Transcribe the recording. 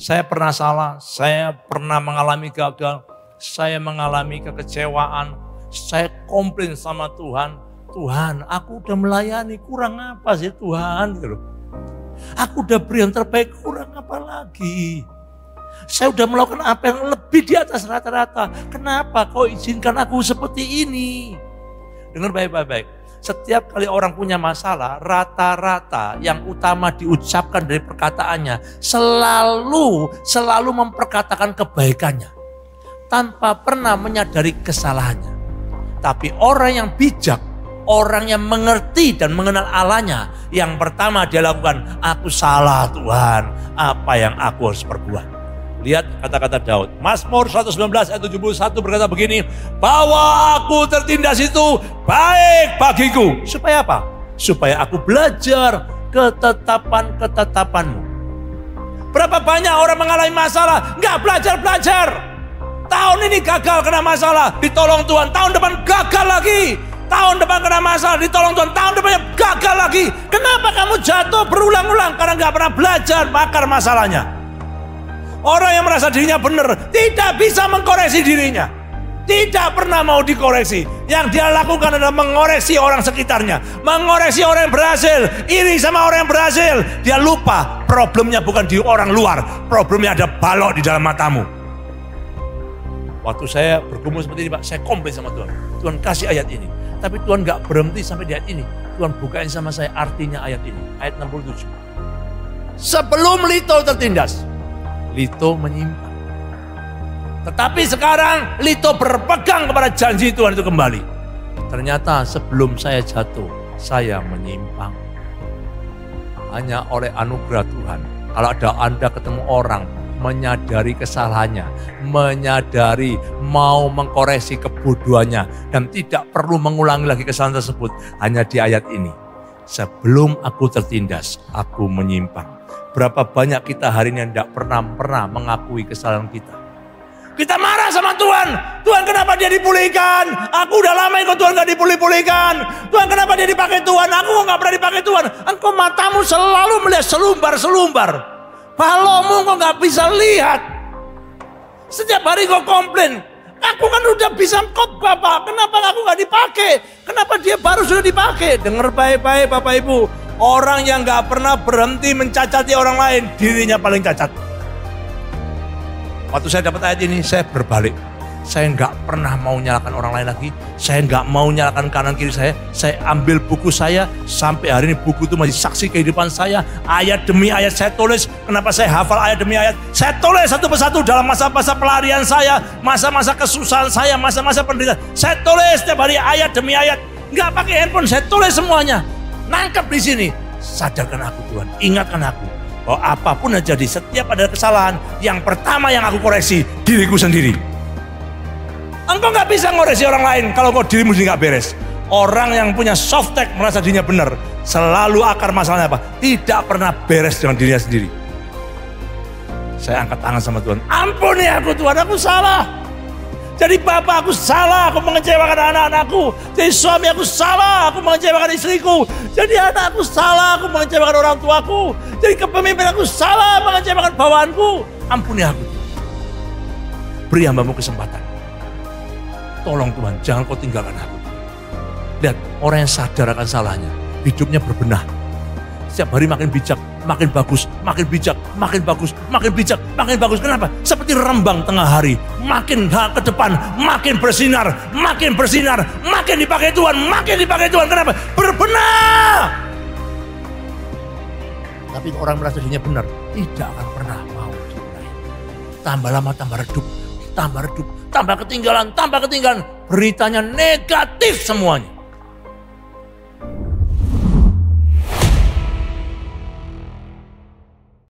Saya pernah salah, saya pernah mengalami gagal, saya mengalami kekecewaan, saya komplain sama Tuhan. Tuhan, aku udah melayani, kurang apa sih Tuhan? Gitu. Aku udah beri yang terbaik, kurang apa lagi? Saya udah melakukan apa yang lebih di atas rata-rata. Kenapa kau izinkan aku seperti ini? Dengar baik-baik. Setiap kali orang punya masalah, rata-rata yang utama diucapkan dari perkataannya selalu memperkatakan kebaikannya tanpa pernah menyadari kesalahannya. Tapi orang yang bijak, orang yang mengerti dan mengenal Allahnya, yang pertama dia lakukan, aku salah Tuhan, apa yang aku harus perbuat. Lihat kata-kata Daud. Mazmur 119 ayat 71 berkata begini, bahwa aku tertindas itu baik bagiku. Supaya apa? Supaya aku belajar ketetapan-ketetapanmu. Berapa banyak orang mengalami masalah, nggak belajar-belajar. Tahun ini gagal kena masalah, ditolong Tuhan. Tahun depan gagal lagi. Tahun depan kena masalah, ditolong Tuhan. Tahun depannya gagal lagi. Kenapa kamu jatuh berulang-ulang? Karena nggak pernah belajar bakar masalahnya. Orang yang merasa dirinya benar tidak bisa mengkoreksi dirinya. Tidak pernah mau dikoreksi. Yang dia lakukan adalah mengoreksi orang sekitarnya. Mengoreksi orang yang berhasil. Iri sama orang yang berhasil. Dia lupa problemnya bukan di orang luar. Problemnya ada balok di dalam matamu. Waktu saya bergumul seperti ini Pak, saya komplain sama Tuhan. Tuhan kasih ayat ini. Tapi Tuhan gak berhenti sampai di ayat ini. Tuhan bukain sama saya artinya ayat ini. Ayat 67. Sebelum Lito tertindas, Lito menyimpang. Tetapi sekarang Lito berpegang kepada janji Tuhan itu kembali. Ternyata sebelum saya jatuh, saya menyimpang. Hanya oleh anugerah Tuhan. Kalau ada Anda ketemu orang, menyadari kesalahannya, menyadari mau mengkoreksi kebodohannya, dan tidak perlu mengulangi lagi kesalahan tersebut. Hanya di ayat ini. Sebelum aku tertindas, aku menyimpang. Berapa banyak kita hari ini yang tidak pernah mengakui kesalahan kita. Kita marah sama Tuhan. Tuhan kenapa dia dipulihkan? Aku udah lama ikut Tuhan gak dipulih-pulihkan. Tuhan kenapa dia dipakai Tuhan? Aku gak pernah dipakai Tuhan. Engkau matamu selalu melihat selumbar-selumbar. Balokmu kok gak bisa lihat. Setiap hari kau komplain. Aku kan udah bisa khotbah Pak. Kenapa aku gak dipakai? Kenapa dia baru sudah dipakai? Dengar baik-baik Bapak Ibu. Orang yang gak pernah berhenti mencacati orang lain, dirinya paling cacat. Waktu saya dapat ayat ini, saya berbalik. Saya gak pernah mau nyalakan orang lain lagi. Saya gak mau nyalakan kanan kiri saya. Saya ambil buku saya, sampai hari ini buku itu masih saksi kehidupan saya. Ayat demi ayat saya tulis. Kenapa saya hafal ayat demi ayat? Saya tulis satu persatu dalam masa-masa pelarian saya, masa-masa kesusahan saya, masa-masa penderitaan. Saya tulis setiap hari ayat demi ayat. Gak pakai handphone, saya tulis semuanya. Nangkep di sini, sadarkan aku Tuhan, ingatkan aku bahwa apapun yang jadi, setiap ada kesalahan, yang pertama yang aku koreksi diriku sendiri. Engkau nggak bisa ngoreksi orang lain kalau kau dirimu sendiri nggak beres. Orang yang punya softtek merasa dirinya benar, selalu akar masalahnya apa? Tidak pernah beres dengan dirinya sendiri. Saya angkat tangan sama Tuhan, ampuni aku Tuhan, aku salah. Jadi bapak aku salah, aku mengecewakan anak-anakku. Jadi suami aku salah, aku mengecewakan istriku. Jadi anakku salah, aku mengecewakan orang tuaku. Jadi kepemimpinan aku salah, mengecewakan bawahanku. Ampuni aku. Beri hambamu kesempatan. Tolong Tuhan, jangan kau tinggalkan aku. Lihat, orang yang sadar akan salahnya, hidupnya berbenah. Setiap hari makin bijak, makin bagus, makin bijak, makin bagus, makin bijak, makin bagus. Kenapa? Seperti rembang tengah hari. Makin ke depan, makin bersinar, makin bersinar, makin dipakai Tuhan, makin dipakai Tuhan. Kenapa? Berbenah. Tapi orang merasa dirinya benar, tidak akan pernah mau dibenahi. Tambah lama tambah redup, tambah redup, tambah ketinggalan, tambah ketinggalan. Beritanya negatif semuanya.